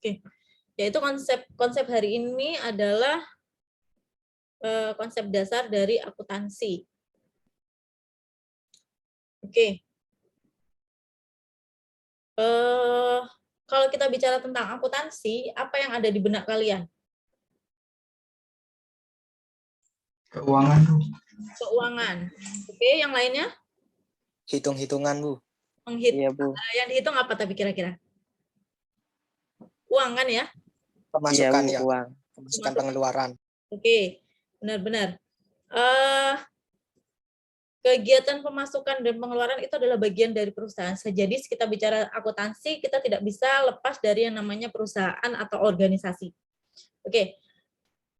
Oke, yaitu konsep hari ini adalah konsep dasar dari akuntansi. Oke. Kalau kita bicara tentang akuntansi, apa yang ada di benak kalian? Keuangan, Bu. Keuangan. Oke, yang lainnya? Hitung-hitungan, Bu. Iya, Bu. Yang dihitung apa tapi kira-kira? Uang kan ya? Pemasukan, Iya, ya. uang. Pemasukan pengeluaran. Oke, benar-benar. Kegiatan pemasukan dan pengeluaran itu adalah bagian dari perusahaan. Jadi kita bicara akuntansi, kita tidak bisa lepas dari yang namanya perusahaan atau organisasi. Oke,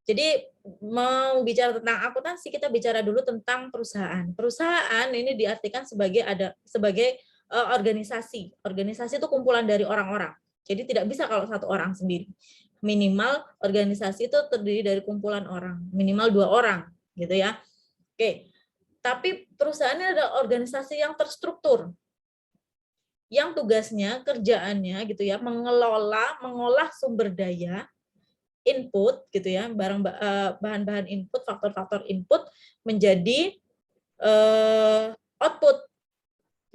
jadi mau bicara tentang akuntansi, kita bicara dulu tentang perusahaan. Perusahaan ini diartikan sebagai organisasi. Organisasi itu kumpulan dari orang-orang. Jadi tidak bisa kalau satu orang sendiri. Minimal organisasi itu terdiri dari kumpulan orang, minimal 2 orang, gitu ya. Oke. Tapi perusahaannya adalah organisasi yang terstruktur, yang tugasnya, kerjaannya gitu ya, mengolah sumber daya, input gitu ya, bahan-bahan input, faktor-faktor input menjadi output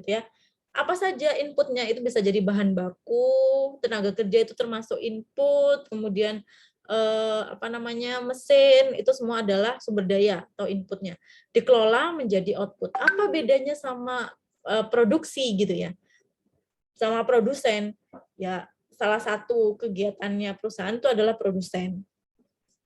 gitu ya. Apa saja inputnya, itu bisa jadi bahan baku, tenaga kerja itu termasuk input, kemudian mesin, itu semua adalah sumber daya atau inputnya, dikelola menjadi output. Apa bedanya sama produksi gitu ya, sama produsen? Ya, salah satu kegiatannya perusahaan itu adalah produsen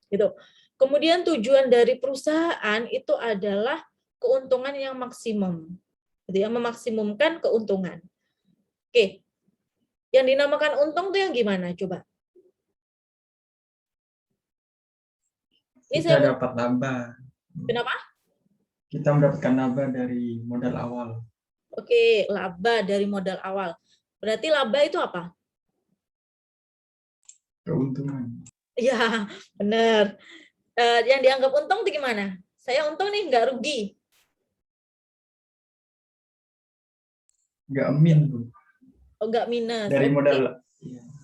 gitu. Kemudian tujuan dari perusahaan itu adalah keuntungan yang maksimum, gitu ya, memaksimumkan keuntungan. Oke, yang dinamakan untung tuh yang gimana coba? Ini Kita saya dapat laba. kenapa? Kita mendapatkan laba dari modal awal. Oke, laba dari modal awal. Berarti laba itu apa? Keuntungan. Ya, benar. Yang dianggap untung itu gimana? Saya untung nih, nggak rugi. Nggak min, Bu. Oh, nggak minus. Dari Oke. modal.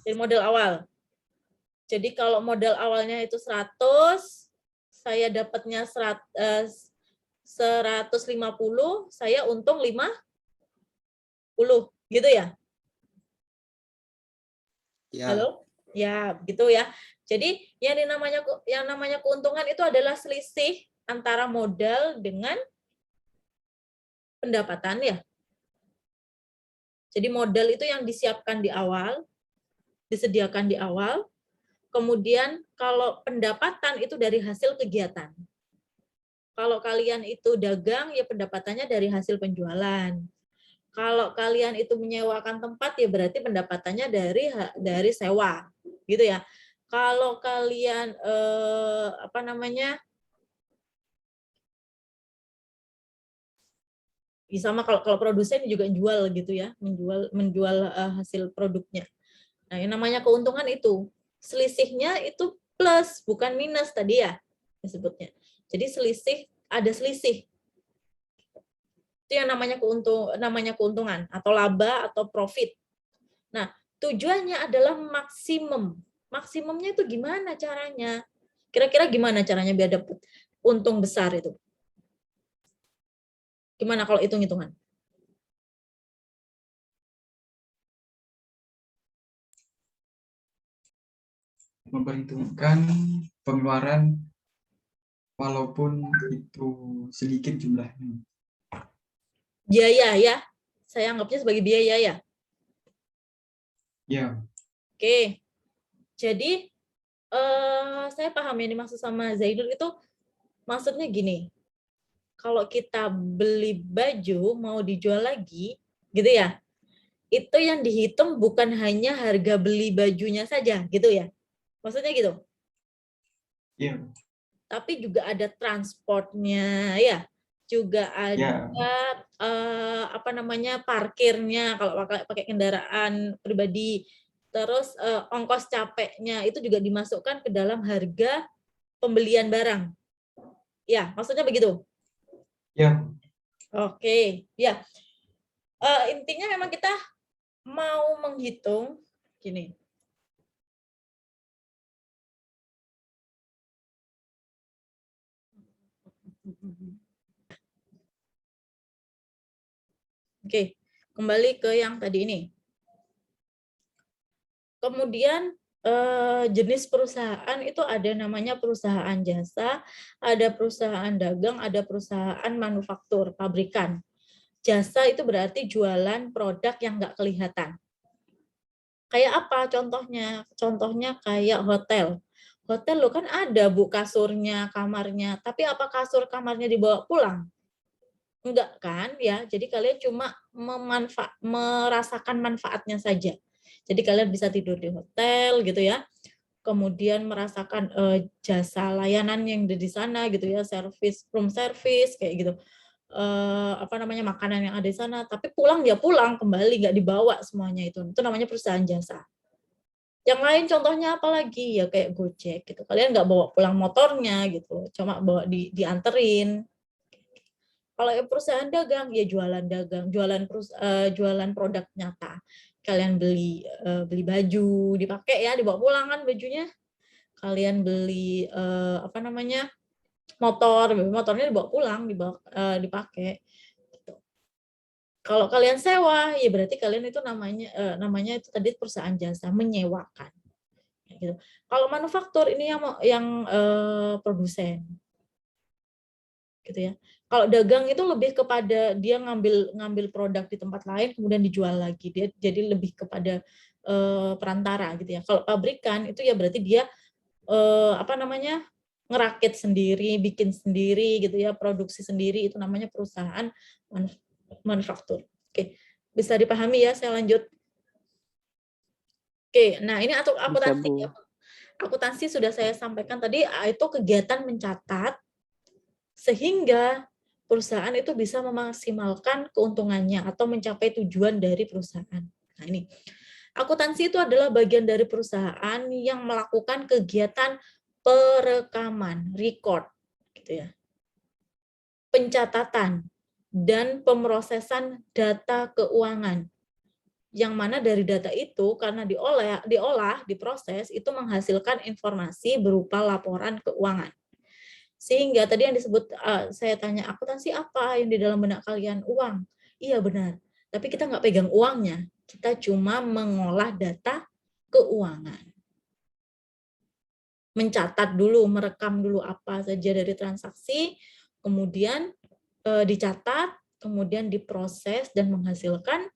Dari modal awal. Jadi kalau modal awalnya itu 100, saya dapatnya 150, saya untung 50, gitu ya? Ya. Halo? Ya, begitu ya. Jadi yang namanya keuntungan itu adalah selisih antara modal dengan pendapatan ya. Jadi modal itu yang disiapkan di awal, disediakan di awal. Kemudian kalau pendapatan itu dari hasil kegiatan. Kalau kalian itu dagang, ya pendapatannya dari hasil penjualan. Kalau kalian itu menyewakan tempat, ya berarti pendapatannya dari sewa, gitu ya. Kalau kalian sama kalau produsen juga jual gitu ya, menjual hasil produknya. Nah, yang namanya keuntungan itu selisihnya itu plus bukan minus tadi ya disebutnya. Jadi ada selisih. Itu yang namanya keuntungan atau laba atau profit. Nah, tujuannya adalah maksimum. Maksimumnya itu gimana caranya? Kira-kira gimana caranya biar dapat untung besar itu? Gimana kalau hitung-hitungan? Memperhitungkan pengeluaran walaupun itu sedikit jumlahnya. Biaya ya. Saya anggapnya sebagai biaya ya. Ya. Oke. Jadi saya paham yang dimaksud sama Zainul itu maksudnya gini. Kalau kita beli baju mau dijual lagi, gitu ya. Itu yang dihitung bukan hanya harga beli bajunya saja, gitu ya. Maksudnya gitu. Iya. Tapi juga ada transportnya ya. Juga ada parkirnya kalau pakai kendaraan pribadi. Terus ongkos capeknya itu juga dimasukkan ke dalam harga pembelian barang. Ya, maksudnya begitu. Ya. Oke, ya. Intinya memang kita mau menghitung gini. Oke, kembali ke yang tadi ini. Kemudian jenis perusahaan itu ada namanya perusahaan jasa, ada perusahaan dagang, ada perusahaan manufaktur, pabrikan. Jasa itu berarti jualan produk yang nggak kelihatan. Kayak apa contohnya? Contohnya kayak hotel. Hotel lo kan ada Bu kasurnya, kamarnya, tapi apa kasur kamarnya dibawa pulang? Enggak kan ya. Jadi kalian cuma merasakan manfaatnya saja. Jadi kalian bisa tidur di hotel gitu ya. Kemudian merasakan jasa layanan yang ada di sana gitu ya, service, room service kayak gitu. Apa namanya, makanan yang ada di sana, tapi pulang dia pulang kembali, nggak dibawa semuanya itu namanya perusahaan jasa. Yang lain contohnya apa lagi ya, kayak Gojek gitu, kalian nggak bawa pulang motornya gitu, cuma bawa dianterin. Kalau perusahaan dagang ya jualan dagang, jualan produk nyata. Kalian beli baju dipakai ya, dibawa pulang kan bajunya. Kalian beli apa namanya, motornya dibawa pulang, dipakai. Kalau kalian sewa, ya berarti kalian itu namanya itu tadi perusahaan jasa, menyewakan. Gitu. Kalau manufaktur ini yang produsen, gitu ya. Kalau dagang itu lebih kepada dia ngambil produk di tempat lain kemudian dijual lagi. Dia jadi lebih kepada perantara gitu ya. Kalau pabrikan itu ya berarti dia apa namanya, ngerakit sendiri, bikin sendiri gitu ya, produksi sendiri, itu namanya perusahaan manufaktur. Oke, bisa dipahami ya, saya lanjut. Oke, nah ini akuntansi. Akuntansi sudah saya sampaikan tadi, itu kegiatan mencatat sehingga perusahaan itu bisa memaksimalkan keuntungannya atau mencapai tujuan dari perusahaan. Nah ini, akuntansi itu adalah bagian dari perusahaan yang melakukan kegiatan perekaman, record, gitu ya, pencatatan, dan pemrosesan data keuangan. Yang mana dari data itu karena diolah, diproses, itu menghasilkan informasi berupa laporan keuangan. Sehingga tadi yang disebut, saya tanya, akuntansi apa yang di dalam benak kalian? Uang. Iya benar. Tapi kita nggak pegang uangnya. Kita cuma mengolah data keuangan. Mencatat dulu, merekam dulu apa saja dari transaksi, kemudian dicatat, kemudian diproses dan menghasilkan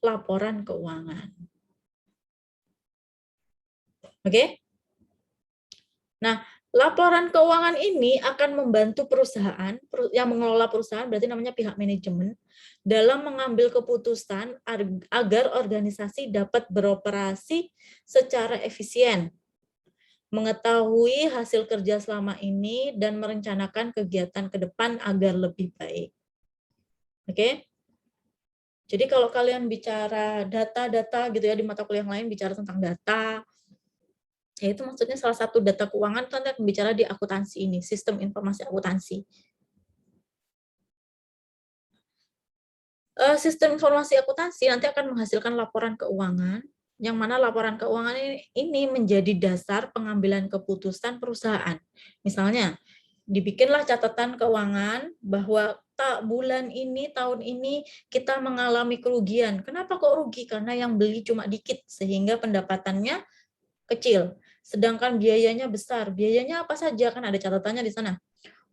laporan keuangan. Oke? Nah, laporan keuangan ini akan membantu perusahaan, yang mengelola perusahaan berarti namanya pihak manajemen, dalam mengambil keputusan agar organisasi dapat beroperasi secara efisien, mengetahui hasil kerja selama ini, dan merencanakan kegiatan ke depan agar lebih baik. Oke? Jadi kalau kalian bicara data-data gitu ya, di mata kuliah yang lain bicara tentang data, ya itu maksudnya salah satu data keuangan itu nanti akan bicara di akuntansi ini, sistem informasi akuntansi. Sistem informasi akuntansi nanti akan menghasilkan laporan keuangan, yang mana laporan keuangan ini menjadi dasar pengambilan keputusan perusahaan. Misalnya, dibikinlah catatan keuangan bahwa bulan ini, tahun ini kita mengalami kerugian. Kenapa kok rugi? Karena yang beli cuma dikit, sehingga pendapatannya kecil. Sedangkan biayanya besar. Biayanya apa saja? Kan ada catatannya di sana.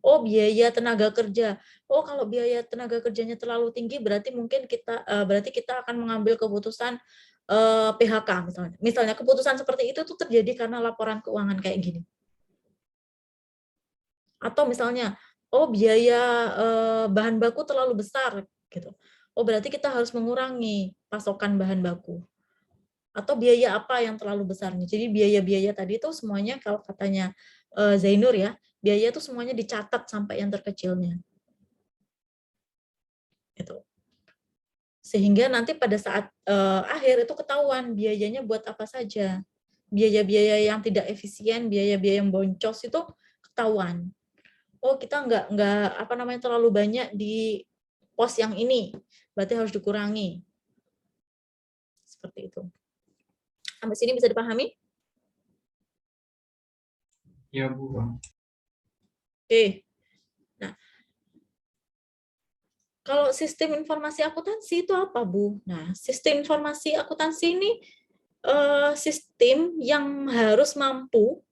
Oh, biaya tenaga kerja. Oh, kalau biaya tenaga kerjanya terlalu tinggi, berarti mungkin kita akan mengambil keputusan PHK misalnya. Misalnya keputusan seperti itu tuh terjadi karena laporan keuangan kayak gini. Atau misalnya, oh biaya bahan baku terlalu besar gitu. Oh, berarti kita harus mengurangi pasokan bahan baku. Atau biaya apa yang terlalu besar nih. Jadi biaya-biaya tadi itu semuanya kalau katanya Zainur ya, biaya itu semuanya dicatat sampai yang terkecilnya. Gitu. Sehingga nanti pada saat akhir itu ketahuan biayanya buat apa saja. Biaya-biaya yang tidak efisien, biaya-biaya yang boncos itu ketahuan. Oh, kita nggak terlalu banyak di pos yang ini, berarti harus dikurangi. Seperti itu. Sampai sini bisa dipahami? Iya, Bu. Oke. Nah, kalau sistem informasi akuntansi itu apa, Bu? Nah, sistem informasi akuntansi ini sistem yang harus mampu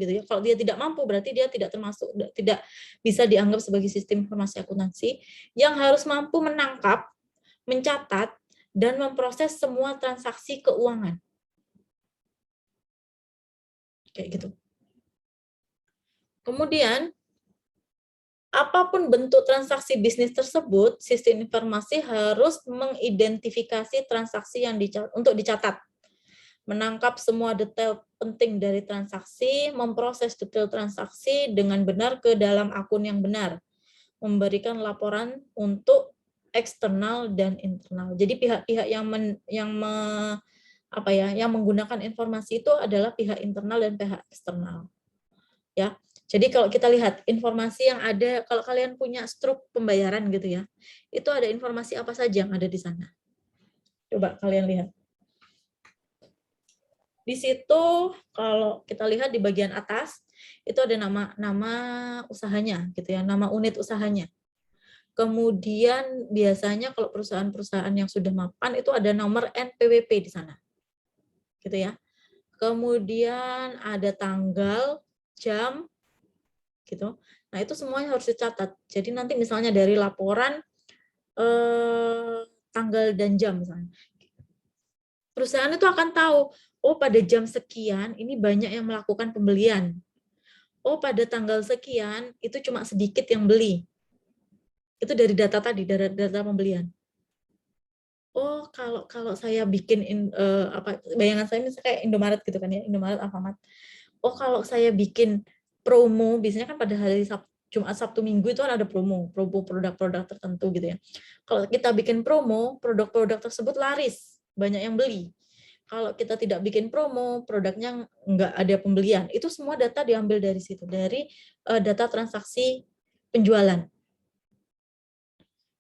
gitu ya. Kalau dia tidak mampu berarti dia tidak bisa dianggap sebagai sistem informasi akuntansi yang harus mampu menangkap, mencatat dan memproses semua transaksi keuangan. Kayak gitu. Kemudian apapun bentuk transaksi bisnis tersebut, sistem informasi harus mengidentifikasi transaksi yang untuk dicatat, menangkap semua detail penting dari transaksi, memproses detail transaksi dengan benar ke dalam akun yang benar, memberikan laporan untuk eksternal dan internal. Jadi pihak-pihak yang menggunakan informasi itu adalah pihak internal dan pihak eksternal. Ya. Jadi kalau kita lihat informasi yang ada, kalau kalian punya struk pembayaran gitu ya, itu ada informasi apa saja yang ada di sana. Coba kalian lihat. Di situ kalau kita lihat di bagian atas itu ada nama usahanya gitu ya, nama unit usahanya. Kemudian biasanya kalau perusahaan-perusahaan yang sudah mapan itu ada nomor NPWP di sana. Gitu ya. Kemudian ada tanggal, jam gitu. Nah, itu semuanya harus dicatat. Jadi nanti misalnya dari laporan tanggal dan jam misalnya. Perusahaan itu akan tahu, oh pada jam sekian ini banyak yang melakukan pembelian. Oh pada tanggal sekian itu cuma sedikit yang beli. Itu dari data tadi, dari data pembelian. Oh kalau saya bikin bayangan saya misalnya kayak Indomaret gitu kan ya, Indomaret, Alfamart. Oh kalau saya bikin promo, biasanya kan pada hari Jumat, Sabtu, Minggu itu kan ada promo produk-produk tertentu gitu ya. Kalau kita bikin promo, produk-produk tersebut laris, banyak yang beli. Kalau kita tidak bikin promo, produknya nggak ada pembelian. Itu semua data diambil dari situ, dari data transaksi penjualan.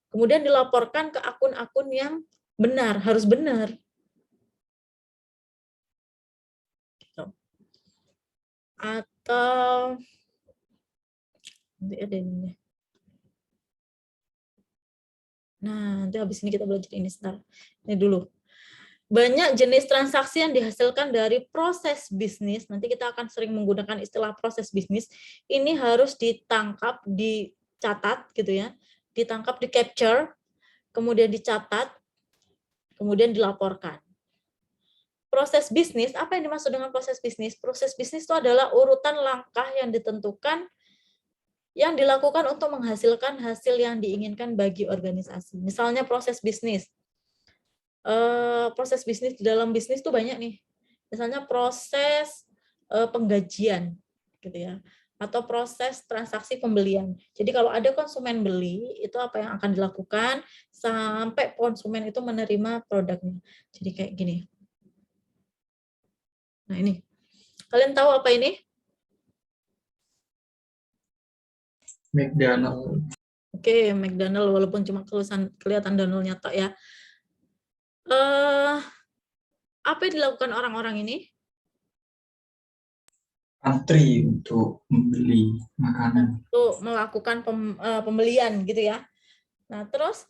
Kemudian dilaporkan ke akun-akun yang benar, harus benar. Atau ada ini. Nah, nanti habis ini kita belajar ini sebentar. Ini dulu. Banyak jenis transaksi yang dihasilkan dari proses bisnis. Nanti kita akan sering menggunakan istilah proses bisnis. Ini harus ditangkap, dicatat gitu ya. Ditangkap, di-capture, kemudian dicatat, kemudian dilaporkan. Proses bisnis, apa yang dimaksud dengan proses bisnis? Proses bisnis itu adalah urutan langkah yang ditentukan yang dilakukan untuk menghasilkan hasil yang diinginkan bagi organisasi. Misalnya proses bisnis. Proses bisnis di dalam bisnis itu banyak nih. Misalnya proses penggajian gitu ya. Atau proses transaksi pembelian. Jadi kalau ada konsumen beli, itu apa yang akan dilakukan sampai konsumen itu menerima produknya. Jadi kayak gini. Nah ini. Kalian tahu apa ini? McDonald. Oke, McDonald walaupun cuma kelihatan Donald-nya tok ya. Apa yang dilakukan orang-orang ini? Antri untuk membeli makanan. Untuk melakukan pembelian gitu ya. Nah, terus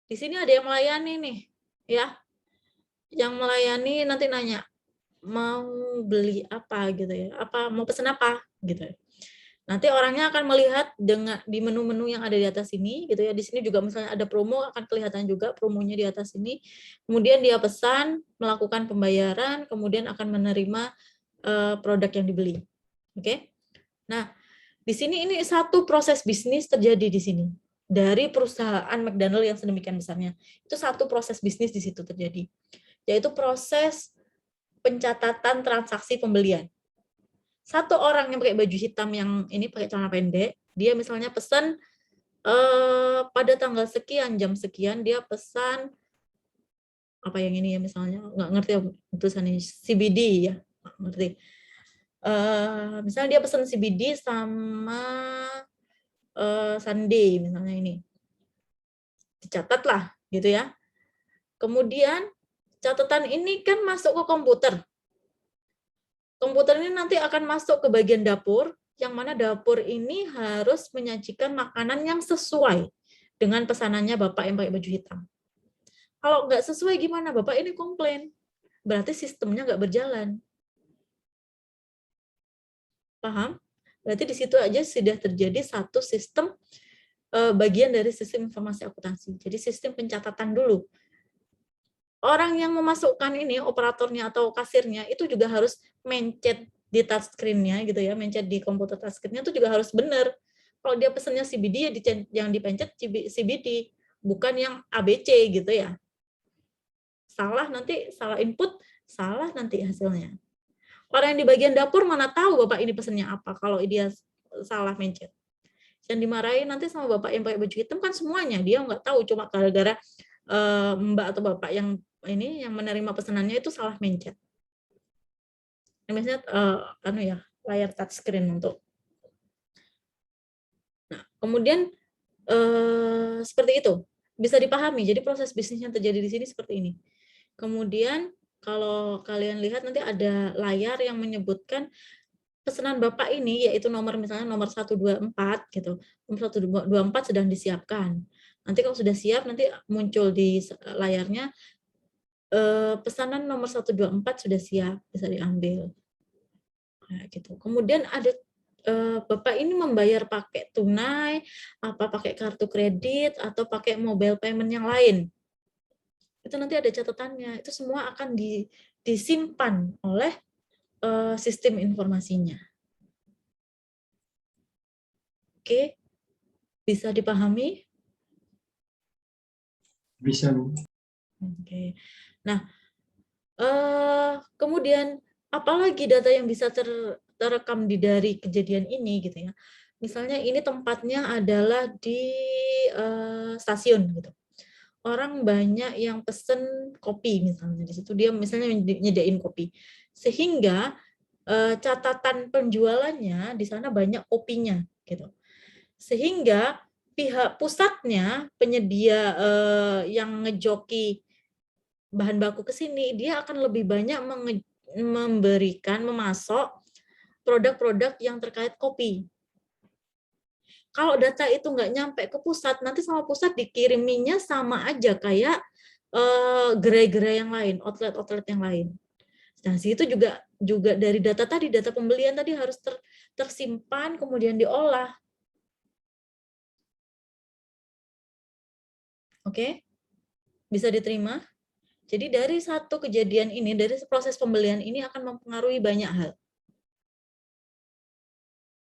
di sini ada yang melayani nih, ya. Yang melayani nanti nanya, mau beli apa gitu ya. Mau pesan apa gitu ya. Nanti orangnya akan melihat dengan di menu-menu yang ada di atas ini gitu ya. Di sini juga misalnya ada promo, akan kelihatan juga promonya di atas ini. Kemudian dia pesan, melakukan pembayaran, kemudian akan menerima produk yang dibeli. Oke. Nah, di sini ini satu proses bisnis terjadi di sini. Dari perusahaan McDonald yang sedemikian besarnya. Itu satu proses bisnis di situ terjadi. Yaitu proses pencatatan transaksi pembelian. Satu orang yang pakai baju hitam yang ini pakai celana pendek, dia misalnya pesan pada tanggal sekian, jam sekian, dia pesan apa yang ini ya misalnya, nggak ngerti tulisannya CBD ya, nggak ngerti. Misalnya dia pesan CBD sama Sunday misalnya ini. Dicatatlah gitu ya. Kemudian catatan ini kan masuk ke komputer. Komputer ini nanti akan masuk ke bagian dapur, yang mana dapur ini harus menyajikan makanan yang sesuai dengan pesanannya Bapak yang pakai baju hitam. Kalau nggak sesuai gimana? Bapak ini komplain. Berarti sistemnya nggak berjalan. Paham? Berarti di situ aja sudah terjadi satu sistem bagian dari sistem informasi akuntansi. Jadi sistem pencatatan dulu. Orang yang memasukkan ini, operatornya atau kasirnya, itu juga harus mencet di touchscreen-nya gitu ya, mencet di komputer touchscreen-nya itu juga harus benar. Kalau dia pesannya CBD, ya yang dipencet CBD, bukan yang ABC gitu ya. Salah nanti, salah input, salah nanti hasilnya. Orang yang di bagian dapur mana tahu Bapak ini pesannya apa kalau dia salah mencet. Yang dimarahin nanti sama Bapak yang pakai baju hitam kan semuanya, dia nggak tahu, cuma gara-gara Mbak atau Bapak yang ini yang menerima pesanannya itu salah mencet. Misalnya layar touchscreen untuk. Nah, kemudian seperti itu bisa dipahami. Jadi proses bisnis yang terjadi di sini seperti ini. Kemudian kalau kalian lihat nanti ada layar yang menyebutkan pesanan Bapak ini yaitu nomor misalnya nomor 124 gitu. Nomor 124 sedang disiapkan. Nanti kalau sudah siap nanti muncul di layarnya pesanan nomor 124 sudah siap, bisa diambil. Nah, gitu. Kemudian ada Bapak ini membayar pakai tunai, apa pakai kartu kredit atau pakai mobile payment yang lain. Itu nanti ada catatannya. Itu semua akan disimpan oleh sistem informasinya. Oke. Bisa dipahami? Bisa, Bu. Oke. Nah, kemudian apalagi data yang bisa terekam dari kejadian ini gitu ya. Misalnya ini tempatnya adalah di stasiun gitu. Orang banyak yang pesen kopi misalnya di situ dia misalnya nyediain kopi. Sehingga catatan penjualannya di sana banyak kopinya gitu. Sehingga pihak pusatnya penyedia yang ngejoki bahan baku ke sini, dia akan lebih banyak memasok produk-produk yang terkait kopi. Kalau data itu nggak nyampe ke pusat, nanti sama pusat dikiriminya sama aja kayak gerai-gerai yang lain, outlet-outlet yang lain. Nah, itu juga dari data tadi, data pembelian tadi harus tersimpan, kemudian diolah. Oke? Bisa diterima? Jadi dari satu kejadian ini, dari proses pembelian ini akan mempengaruhi banyak hal.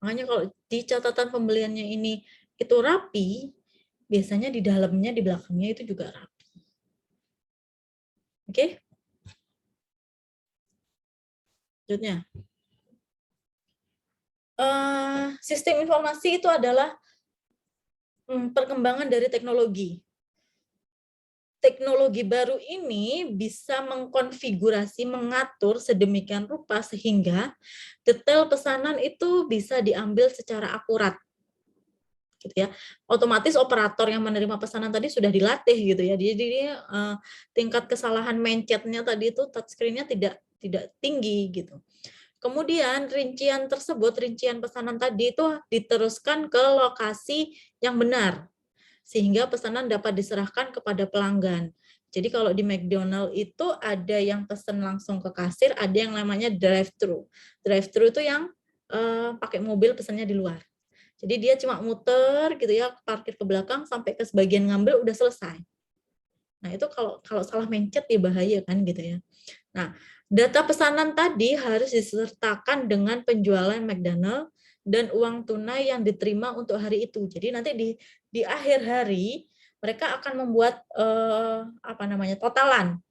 Makanya kalau di catatan pembeliannya ini itu rapi, biasanya di dalamnya, di belakangnya itu juga rapi. Oke? Selanjutnya. Sistem informasi itu adalah perkembangan dari teknologi. Teknologi baru ini bisa mengkonfigurasi, mengatur sedemikian rupa sehingga detail pesanan itu bisa diambil secara akurat. Gitu ya. Otomatis operator yang menerima pesanan tadi sudah dilatih gitu ya. Jadi tingkat kesalahan mencetnya tadi itu touchscreen-nya tidak tinggi gitu. Kemudian rincian tersebut, rincian pesanan tadi itu diteruskan ke lokasi yang benar sehingga pesanan dapat diserahkan kepada pelanggan. Jadi kalau di McDonald itu ada yang pesan langsung ke kasir, ada yang namanya drive-thru. Drive-thru itu yang pakai mobil pesannya di luar. Jadi dia cuma muter gitu ya, parkir ke belakang sampai ke sebagian ngambil udah selesai. Nah, itu kalau salah mencet ya bahaya kan gitu ya. Nah, data pesanan tadi harus disertakan dengan penjualan McDonald dan uang tunai yang diterima untuk hari itu. Jadi nanti di akhir hari mereka akan membuat totalan.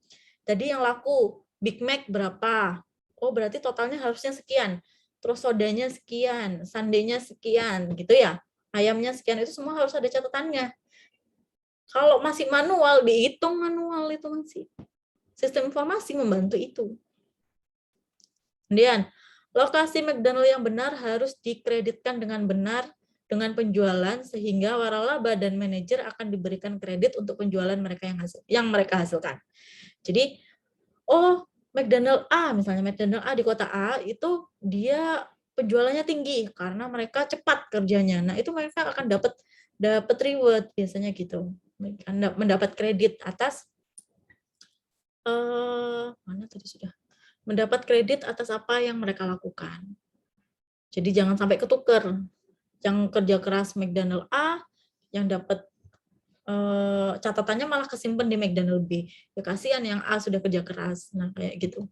Tadi yang laku Big Mac berapa? Oh, berarti totalnya harusnya sekian. Terus sodanya sekian, sundae-nya sekian, gitu ya. Ayamnya sekian, itu semua harus ada catatannya. Kalau masih manual, dihitung manual itu masih. Sistem informasi membantu itu. Kemudian, lokasi McDonald yang benar harus dikreditkan dengan benar dengan penjualan sehingga waralaba dan manajer akan diberikan kredit untuk penjualan mereka yang mereka hasilkan. Jadi, McDonald A, misalnya McDonald A di kota A, itu dia penjualannya tinggi karena mereka cepat kerjanya. Nah, itu mereka akan dapat reward biasanya gitu. Mendapat kredit atas mana tadi sudah. Mendapat kredit atas apa yang mereka lakukan. Jadi jangan sampai ketuker. Yang kerja keras McDonald A, yang dapat catatannya malah kesimpan di McDonald B. Ya kasihan yang A sudah kerja keras. Nah, kayak gitu.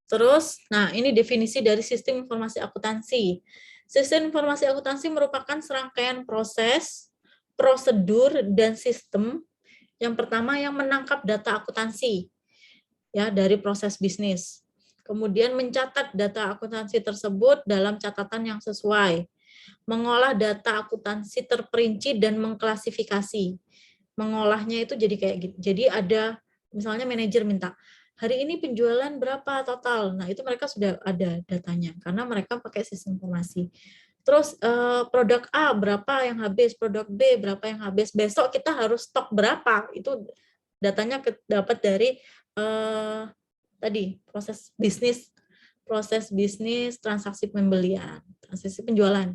Terus, nah ini definisi dari sistem informasi akuntansi. Sistem informasi akuntansi merupakan serangkaian proses, prosedur, dan sistem. Yang pertama yang menangkap data akuntansi ya dari proses bisnis. Kemudian mencatat data akuntansi tersebut dalam catatan yang sesuai. Mengolah data akuntansi terperinci dan mengklasifikasi. Mengolahnya itu jadi kayak gitu. Jadi ada misalnya manajer minta hari ini penjualan berapa total. Nah, itu mereka sudah ada datanya karena mereka pakai sistem informasi. Terus produk A berapa yang habis, produk B berapa yang habis. Besok kita harus stok berapa. Itu datanya dapat dari tadi proses bisnis, transaksi pembelian, transaksi penjualan.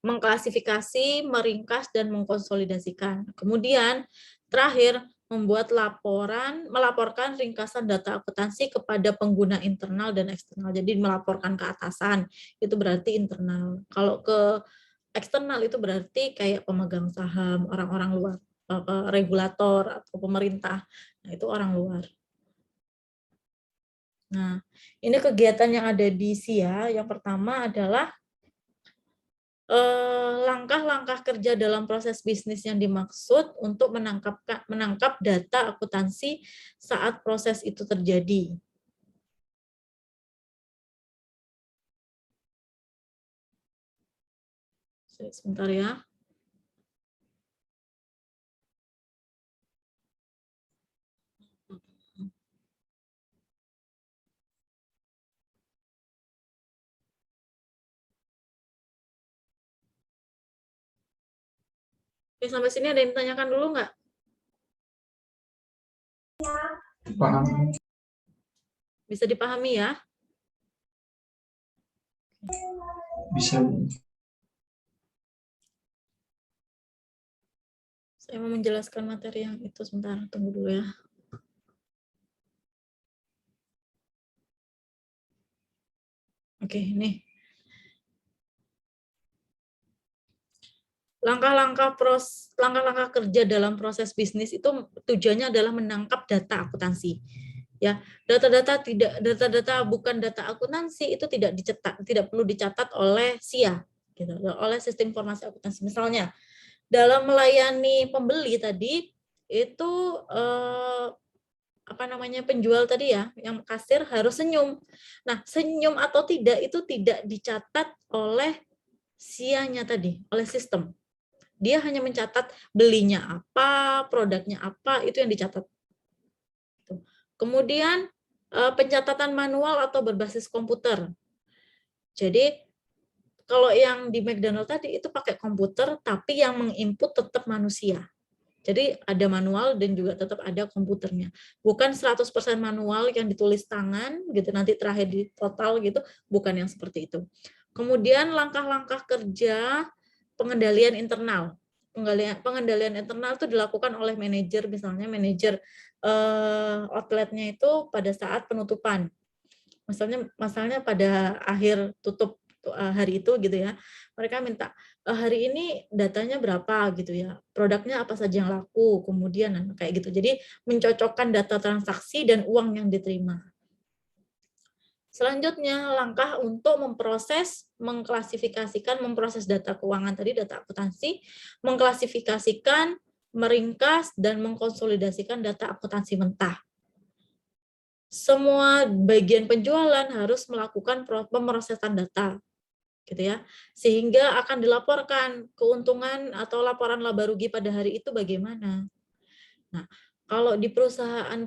Mengklasifikasi, meringkas, dan mengkonsolidasikan. Kemudian terakhir melaporkan ringkasan data akuntansi kepada pengguna internal dan eksternal. Jadi melaporkan ke atasan itu berarti internal. Kalau ke eksternal itu berarti kayak pemegang saham, orang-orang luar, regulator atau pemerintah. Nah, itu orang luar. Nah, ini kegiatan yang ada di SIA. Yang pertama adalah langkah-langkah kerja dalam proses bisnis yang dimaksud untuk menangkap data akuntansi saat proses itu terjadi. Sebentar ya. Oke, sampai sini ada yang ditanyakan dulu nggak? Paham. Bisa dipahami ya? Bisa. Saya mau menjelaskan materi yang itu sebentar, tunggu dulu ya. Oke, ini. Langkah-langkah kerja dalam proses bisnis itu tujuannya adalah menangkap data akuntansi. Ya, data-data bukan data akuntansi itu tidak perlu dicatat oleh SIA, gitu, oleh sistem informasi akuntansi. Misalnya, dalam melayani pembeli tadi itu penjual tadi ya, yang kasir harus senyum. Nah, senyum atau tidak itu tidak dicatat oleh SIA-nya tadi, oleh sistem. Dia hanya mencatat belinya apa, produknya apa, itu yang dicatat. Kemudian pencatatan manual atau berbasis komputer. Jadi kalau yang di McDonald tadi itu pakai komputer, tapi yang menginput tetap manusia. Jadi ada manual dan juga tetap ada komputernya. Bukan 100% manual yang ditulis tangan, gitu nanti terakhir di total gitu, bukan yang seperti itu. Kemudian langkah-langkah kerja pengendalian internal. Pengendalian internal itu dilakukan oleh manajer, misalnya manajer outletnya itu pada saat penutupan. Misalnya pada akhir tutup hari itu gitu ya, mereka minta hari ini datanya berapa gitu ya, produknya apa saja yang laku, kemudian kayak gitu. Jadi mencocokkan data transaksi dan uang yang diterima. Selanjutnya, langkah untuk memproses data keuangan tadi, data akuntansi, mengklasifikasikan, meringkas, dan mengkonsolidasikan data akuntansi mentah. Semua bagian penjualan harus melakukan pemrosesan data, gitu ya, sehingga akan dilaporkan keuntungan atau laporan laba rugi pada hari itu bagaimana. Nah, kalau di perusahaan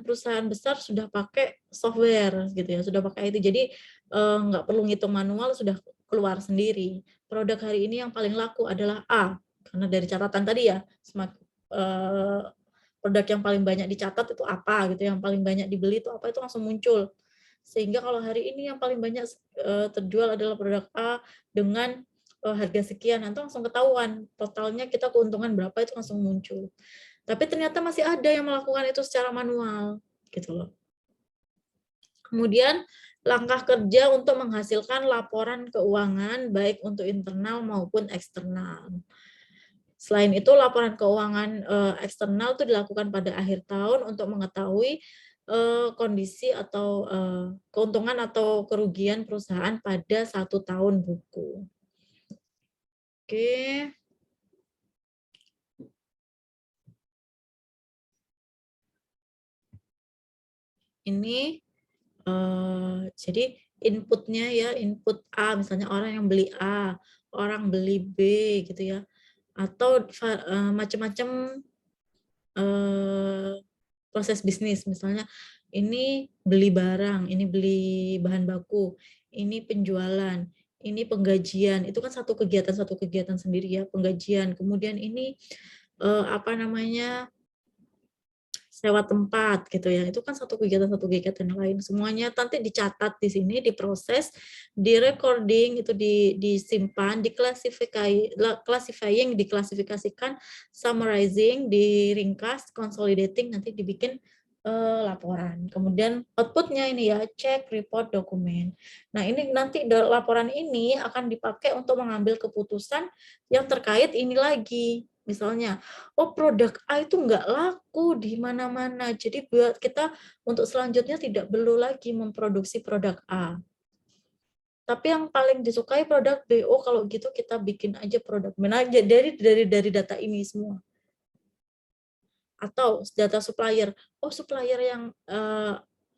besar sudah pakai software gitu ya, sudah pakai itu, jadi nggak perlu ngitung manual, sudah keluar sendiri. Produk hari ini yang paling laku adalah A, karena dari catatan tadi ya, produk yang paling banyak dicatat itu apa gitu, yang paling banyak dibeli itu apa, itu langsung muncul. Sehingga kalau hari ini yang paling banyak terjual adalah produk A dengan harga sekian, nanti langsung ketahuan totalnya kita keuntungan berapa, itu langsung muncul. Tapi ternyata masih ada yang melakukan itu secara manual, gitu loh. Kemudian langkah kerja untuk menghasilkan laporan keuangan baik untuk internal maupun eksternal. Selain itu, laporan keuangan eksternal itu dilakukan pada akhir tahun untuk mengetahui kondisi atau keuntungan atau kerugian perusahaan pada 1 tahun buku. Oke. Ini jadi inputnya ya, input A, misalnya orang yang beli A, orang beli B gitu ya, atau macam-macam proses bisnis, misalnya ini beli barang, ini beli bahan baku, ini penjualan, ini penggajian, itu kan satu kegiatan sendiri ya, penggajian. Kemudian ini apa namanya, sewa tempat gitu ya, itu kan satu kegiatan yang lain. Semuanya nanti dicatat di sini, diproses, di recording, itu disimpan, diklasifikasikan, summarizing, diringkas, consolidating, nanti dibikin laporan. Kemudian outputnya ini ya, cek, report, dokumen. Nah ini nanti laporan ini akan dipakai untuk mengambil keputusan yang terkait ini lagi. Misalnya, oh produk A itu nggak laku di mana-mana, jadi buat kita untuk selanjutnya tidak perlu lagi memproduksi produk A. Tapi yang paling disukai produk B, oh kalau gitu kita bikin aja produk B. Nah, dari data ini semua. Atau data supplier, oh supplier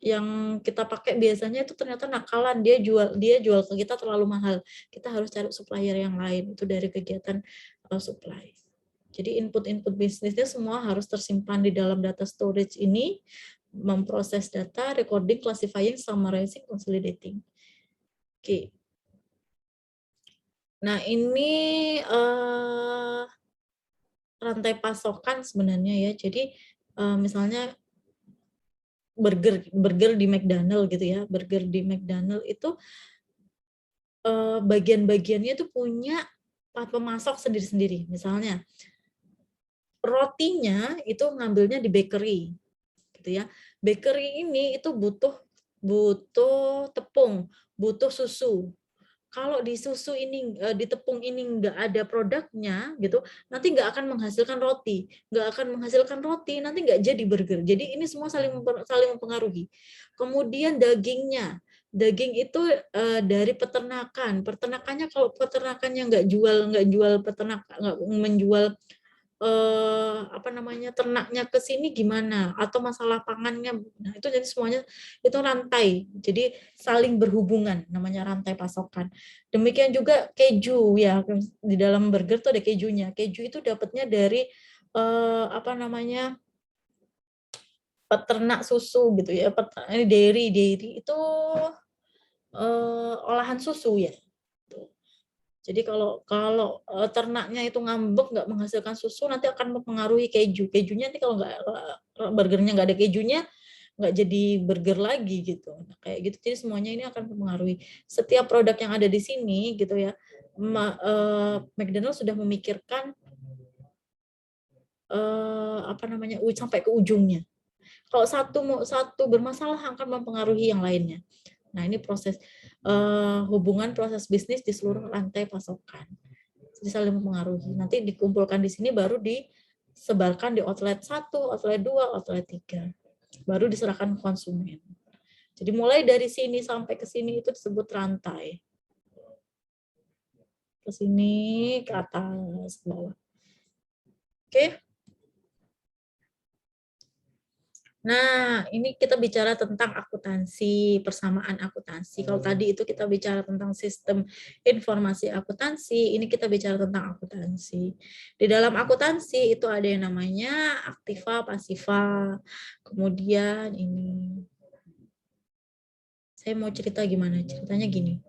yang kita pakai biasanya itu ternyata nakalan, dia jual ke kita terlalu mahal, kita harus cari supplier yang lain, itu dari kegiatan supply. Jadi input-input bisnisnya semua harus tersimpan di dalam data storage ini, memproses data, recording, classifying, summarizing, consolidating. Oke. Nah ini rantai pasokan sebenarnya ya. Jadi misalnya burger di McDonald gitu ya, burger di McDonald itu bagian-bagiannya itu punya pemasok sendiri-sendiri. Misalnya rotinya itu ngambilnya di bakery, gitu ya. Bakery ini itu butuh tepung, butuh susu. Kalau di susu ini, di tepung ini nggak ada produknya, gitu, nanti nggak akan menghasilkan roti, nanti nggak jadi burger. Jadi ini semua saling mempengaruhi. Kemudian daging itu dari peternakannya kalau peternakannya nggak jual nggak menjual ternaknya ke sini gimana, atau masalah pangannya. Nah itu jadi semuanya itu rantai, jadi saling berhubungan, namanya rantai pasokan. Demikian juga keju ya, di dalam burger tuh ada kejunya. Keju itu dapatnya dari peternak susu gitu ya, dairy itu olahan susu ya. Jadi kalau ternaknya itu ngambek nggak menghasilkan susu, nanti akan mempengaruhi keju. Kejunya nanti kalau burgernya nggak ada kejunya, nggak jadi burger lagi gitu. Nah, kayak gitu. Jadi semuanya ini akan mempengaruhi. Setiap produk yang ada di sini gitu ya, McDonald sudah memikirkan sampai ke ujungnya. Kalau satu bermasalah akan mempengaruhi yang lainnya. Nah, ini hubungan proses bisnis di seluruh rantai pasokan. Jadi saling mempengaruhi. Nanti dikumpulkan di sini, baru disebarkan di outlet 1, outlet 2, outlet 3. Baru diserahkan ke konsumen. Jadi mulai dari sini sampai ke sini itu disebut rantai. Ke sini, ke atas, ke bawah. Oke. Nah, ini kita bicara tentang akuntansi, persamaan akuntansi. Kalau tadi itu kita bicara tentang sistem informasi akuntansi, ini kita bicara tentang akuntansi. Di dalam akuntansi itu ada yang namanya aktiva, pasiva. Kemudian ini, saya mau cerita gimana? Ceritanya gini.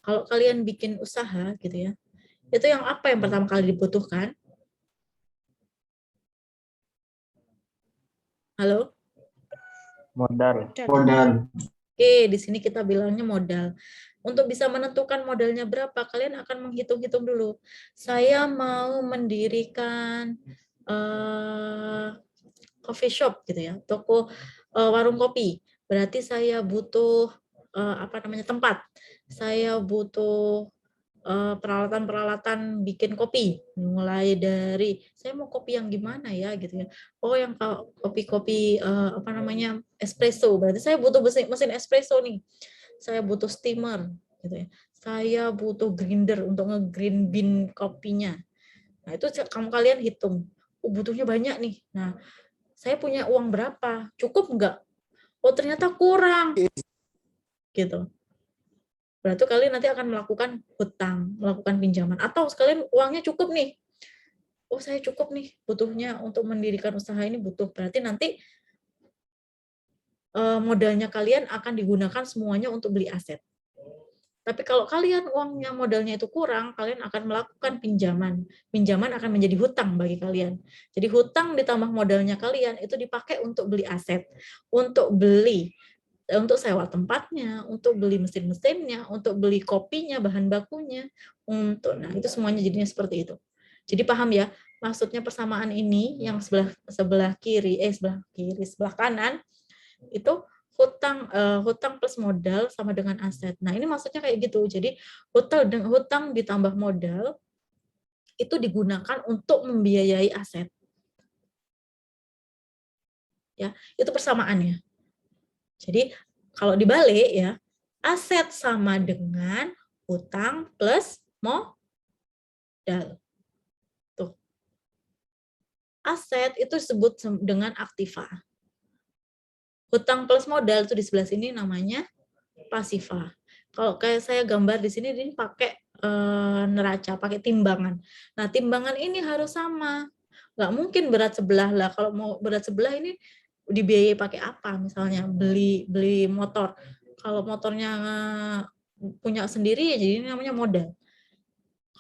Kalau kalian bikin usaha gitu ya, itu yang apa yang pertama kali dibutuhkan? Halo? Modal. Oke, Oke, di sini kita bilangnya modal. Untuk bisa menentukan modalnya berapa, kalian akan menghitung-hitung dulu. Saya mau mendirikan coffee shop gitu ya, toko warung kopi. Berarti saya butuh tempat. Saya butuh peralatan-peralatan bikin kopi, mulai dari saya mau kopi yang gimana ya gitu ya. Oh, yang kopi-kopi espresso. Berarti saya butuh mesin espresso nih. Saya butuh steamer gitu ya. Saya butuh grinder untuk nge-grind bean kopinya. Nah, itu kalian hitung. Oh, butuhnya banyak nih. Nah, saya punya uang berapa? Cukup nggak? Oh, ternyata kurang. Gitu. Berarti kalian nanti akan melakukan hutang, melakukan pinjaman. Atau sekalian uangnya cukup nih. Oh, saya cukup nih, butuhnya untuk mendirikan usaha ini butuh. Berarti nanti modalnya kalian akan digunakan semuanya untuk beli aset. Tapi kalau kalian uangnya modalnya itu kurang, kalian akan melakukan pinjaman. Pinjaman akan menjadi hutang bagi kalian. Jadi hutang ditambah modalnya kalian itu dipakai untuk beli aset, untuk sewa tempatnya, untuk beli mesin-mesinnya, untuk beli kopinya, bahan bakunya, itu semuanya jadinya seperti itu. Jadi paham ya, maksudnya persamaan ini yang sebelah kanan itu hutang plus modal sama dengan aset. Nah, ini maksudnya kayak gitu. Jadi hutang ditambah modal itu digunakan untuk membiayai aset. Ya, itu persamaannya. Jadi kalau dibalik ya, aset sama dengan hutang plus modal. Tuh. Aset itu disebut dengan aktiva. Hutang plus modal itu di sebelah sini namanya pasiva. Kalau kayak saya gambar di sini, ini pakai neraca, pakai timbangan. Nah, timbangan ini harus sama. Nggak mungkin berat sebelah lah. Kalau mau berat sebelah ini dibiayai pakai apa? Misalnya beli motor. Kalau motornya punya sendiri, ya jadi ini namanya modal.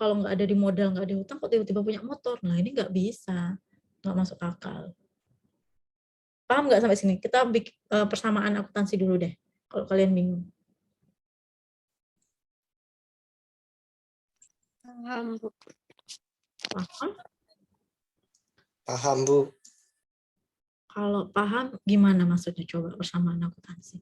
Kalau nggak ada di modal, nggak ada hutang, kok tiba-tiba punya motor? Nah, ini nggak bisa. Nggak masuk akal. Paham nggak sampai sini? Kita bikin persamaan akuntansi dulu deh, kalau kalian bingung. Paham, Bu. Paham? Paham, Bu. Kalau paham, gimana maksudnya? Coba persamaan akuntansi.